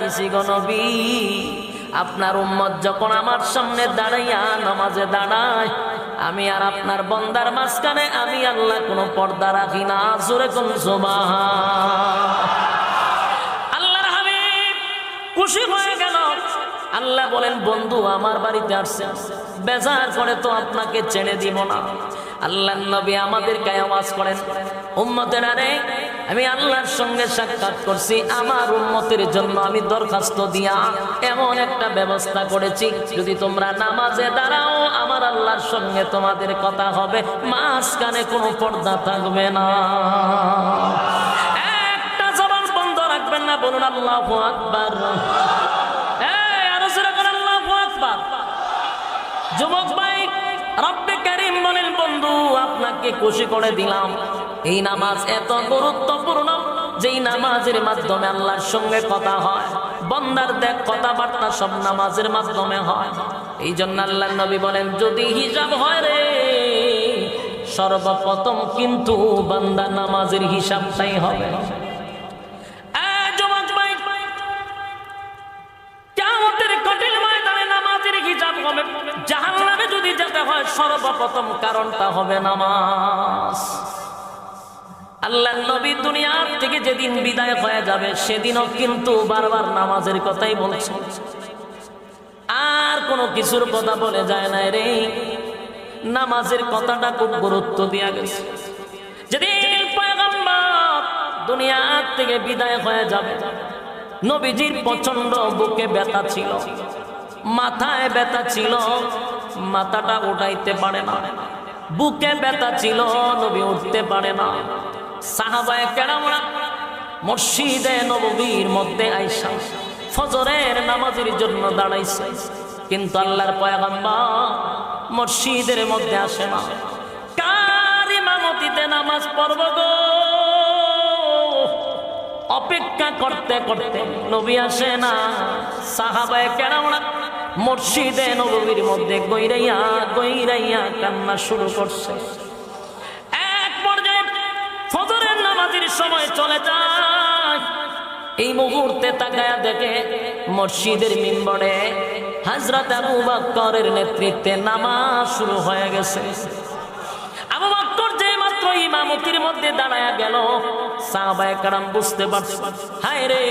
দিছি গো নবী, আপনার উম্মত যখন আমার সামনে দাঁড়াইয়া নামাজে দাঁড়ায়, আমি আর আপনার বান্দার মাঝখানে আমি আল্লাহ কোনো পর্দা রাখি না। জোরে কোন সুবহান। আল্লাহর হাবিব খুশি হয়ে গেল। আল্লাহ বলেন, বন্ধু আমার বাড়িতে আসছে, বেজার করে তো আপনাকে ছেড়ে দিব না। আল্লাহর নবী আমাদেরকে আওয়াজ করেন, উম্মতেরা রে, আমি আল্লাহর সঙ্গে সাক্ষাৎ করছি, আমার উম্মতের জন্য আমি দরখাস্ত দিয়া এমন একটা ব্যবস্থা করেছি, যদি তোমরা নামাজে দাঁড়াও আমার আল্লাহর সঙ্গে তোমাদের কথা হবে, মাঝখানে কোনো পর্দা থাকবে না। একটা জবান বন্ধ রাখবেন না, বলুন আল্লাহু আকবার। আরো জোরে করে আল্লাহু আকবার। যুবক ভাই, রব্বে কারীম বলেন, বন্ধু আপনাকে খুশি করে দিলাম। এই নামাজ এত গুরুত্বপূর্ণ, যেই নামাজের মাধ্যমে আল্লাহর সঙ্গে কথা হয়, বান্দার দেখ কথাবার্তা সব নামাজের মাধ্যমে হয়। এই জন্য আল্লাহর নবী বলেন, যদি হিসাব হয় রে, সর্বপ্রথম কিন্তু বান্দা নামাজের হিসাবটাই হবে। জাহান্নামে যদি যেতে হয়, সর্বপ্রথম কারণটা হবে নামাজ। আল্লাহর নবী দুনিয়ার থেকে যেদিন বিদায় হয়ে যাবে, সেদিনও কিন্তু বারবার নামাজের কথাই বলছে, আর কোনো কিছুর কথা বলে যায় না রে। নামাজের কথাটা খুব গুরুত্ব দেয়া গেছে। যেদিন পয়গম্বর দুনিয়ার থেকে বিদায় হয়ে যাবে, নবীজির প্রচন্ড বুকে ব্যথা ছিল, মাথায় ব্যথা ছিল, মাথাটা উঠাইতে পারে না, বুকে ব্যথা ছিল, নবী উঠতে পারে না। সাহাবায়ে কেরামরা মসজিদে নববীর মধ্যে আইসা ফজরের নামাজের জন্য দাঁড়াইছে, কিন্তু আল্লাহর পয়গম্বর মসজিদের মধ্যে আসে না। কার ইমামতিতে নামাজ পড়ব গো? অপেক্ষা করতে করতে নবী আসে না। সাহাবায়ে কেরামরা মসজিদে নববীর মধ্যে গইরাইয়া গইরাইয়া কান্না শুরু করছে। এক পর্যায়ে ফজরের নামাজের সময় চলে যায়। এই মুহূর্তে তাকায়া দেখে মসজিদের মিম্বরে হযরত আবু বকরের নেতৃত্বে নামাজ শুরু হয়ে গেছে। আবু বকর যে মাত্র ইমামতির মধ্যে দাঁড়ায়া গেল, সাহাবায়ে কেরাম বুঝতে পারছে, হায় রে,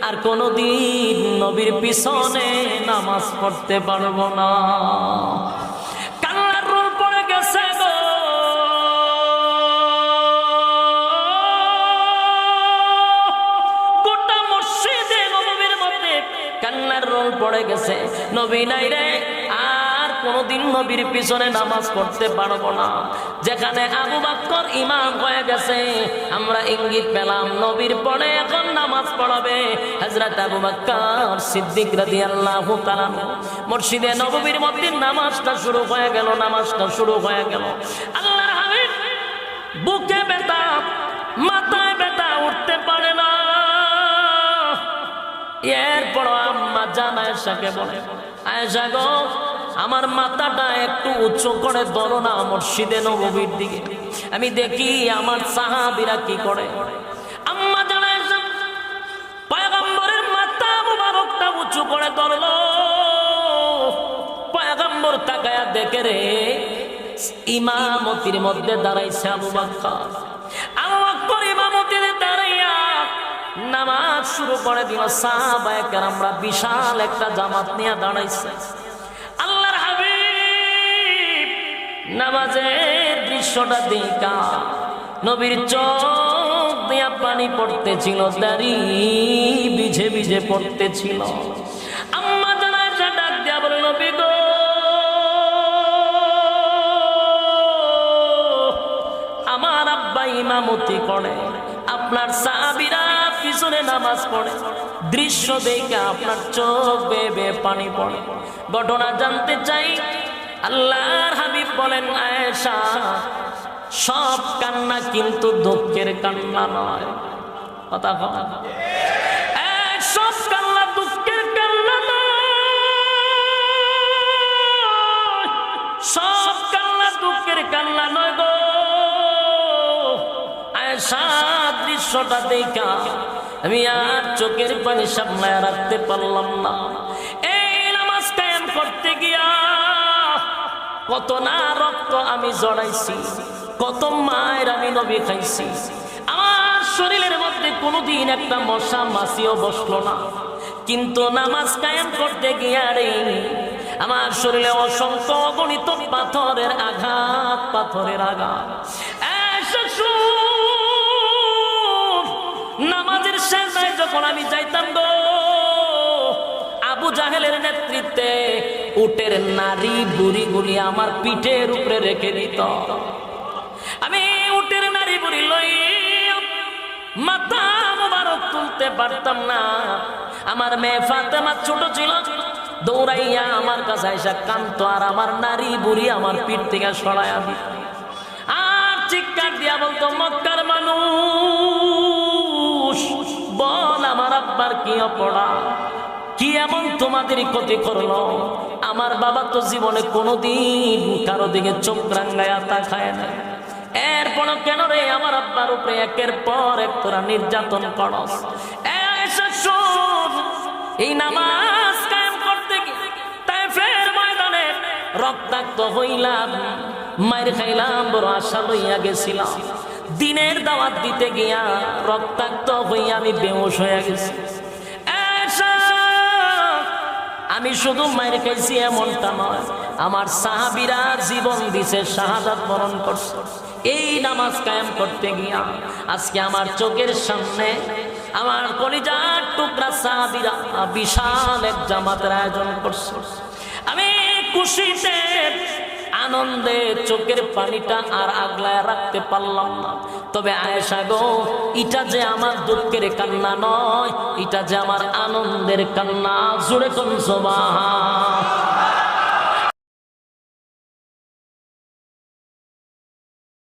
আর কোনদিন নবীর পিছনে নামাজ পড়তে পারবো না। কান্নার রোল পড়ে গেছে গো। গোটা মসজিদে নববীর মধ্যে কান্নার রোল পড়ে গেছে। নবী নাই রে, আর কোনদিন নবীর পিছনে নামাজ পড়তে পারবো না। যেখানে আবু বকর ইমাম হয়ে গেছে, আমরা ইঙ্গিত পেলাম নবীর পরে এখন নামাজ পড়াবে হযরত আবু বকর সিদ্দিক রাদিয়াল্লাহু তাআলা। মসজিদে নববীর মধ্যে নামাজটা শুরু হয়ে গেল, নামাজটা শুরু হয়ে গেল। আল্লাহর হাবিব বুকে ব্যথা, মাথায় ব্যথা, উঠতে পারে না। এরপর আম্মা জান আয়েশাকে বলে, আয়েশা গো, আমার মাথাটা একটু উঁচু করে ধরো না মসজিদে নববীর দিকে, আমি দেখি আমার সাহাবীরা কি করে। আম্মা জান আয়েশা পয়গম্বরের মাথা মুবারকটা উঁচু করে ধরলো। পয়গম্বর তাকায়া দেখে রে, ইমামতির মধ্যে দাঁড়াইছে আবু বকর। আবু বকর ইমামতিতে দাঁড়াইয়া নামাজ শুরু করে দিল। সাহাবায়ে কেরামরা বিশাল একটা জামাত নিয়ে দাঁড়াইছে। আল্লাহর হাবিব নামাজের দৃশ্যটা দেখা নবীর চোখ দিয়া পানি পড়তেছিল, দাড়ি ভিজে ভিজে পড়তেছিল। আম্মা জান আয়েশা ডাক দিয়া বলে, নবী গো, আমার আব্বা ইমামতি করে, আপনার সাহাবীরা পিছনে নামাজ পড়ে, দৃশ্য দেখে আপনার চোখ বেয়ে বেয়ে পানি পড়ে, ঘটনা জানতে চাই। আল্লাহর হাবিব বলেন, আয়েশা, সব কান্না কিন্তু দুঃখের কান্না নয়। কথা কথা, সব কান্না দুঃখের কান্না নয়, সব কান্না দুঃখের কান্না নয় গো। আয়েশা দৃশ্যটা দেখা আমি আর চোখের পানি সামলায় রাখতে পারলাম না। এই নামাজ কায়েম করতে গিয়া কত না রক্ত আমি জড়াইছি, কত মায়ের আমি নবী খাইছি। আমার শরীরের মধ্যে কোনোদিন একটা মশা মাছিও বসলো না, কিন্তু নামাজ কায়েম করতে গিয়া রে আমার শরীরে অসংখ্য অগণিত পাথরের আঘাত, পাথরের আঘাত। নামাজের সামনে যখন আমি যাইতাম গো, আবু জাহেলের নেতৃত্বে উটের নারী বুড়িগুলি আমার পিঠের উপরে রেখে দিত। আমি উটের নারী বুড়ি লই মাথা মোবারক তুলতে পারতাম না। আমার মেয়ে ফাতেমা ছোট ছিল, দৌড়াইয়া আমার কাছে এসে কাঁদতো, আর আমার নারী বুড়ি আমার পিঠ থেকে সরাইয়া দিত, আর চিৎকার দিয়া বলতো, মক্কার মানুষ বল আমার আব্বার কি অপরাধ, কি এমন তোমাদের ক্ষতি করলো? আমার বাবা তো জীবনে কোনোদিন কারো দিকে চোখ রাঙ্গায়া তাকায় না, এরপরও কেন রে আমার আব্বার উপরে একের পর এক তোরা নির্যাতন করস? এই নামাজ কায়েম করতে গিয়ে তায়েফের ময়দানে রক্তাক্ত হইলাম, মায়ের খাইলাম, বড় আশা লইয়া গেছিলাম। দিনের দাওয়াত দিতে গিয়া রক্তাক্ত হইয়া আমি বেহুশ হয়ে গেছি। আমি শুধু মায়ের খাইছি এমনটা নয়, আমার সাহাবীরা জীবন দিছে, শাহাদাত বরণ করছে এই নামাজ কায়েম করতে গিয়া। আজকে আমার চোখের সামনে আমার কলিজার টুকরা সাহাবীরা বিশাল এক জামাতের আয়োজন করছে। আমি খুশিতে আনন্দে চোখের পানিটা আর আগলায় রাখতে পারলাম না। তবে আয়েশা গো, এটা যে আমার দুঃখের কান্না নয়, এটা যে আমার আনন্দের কান্না। জোরে কোন সুবহান।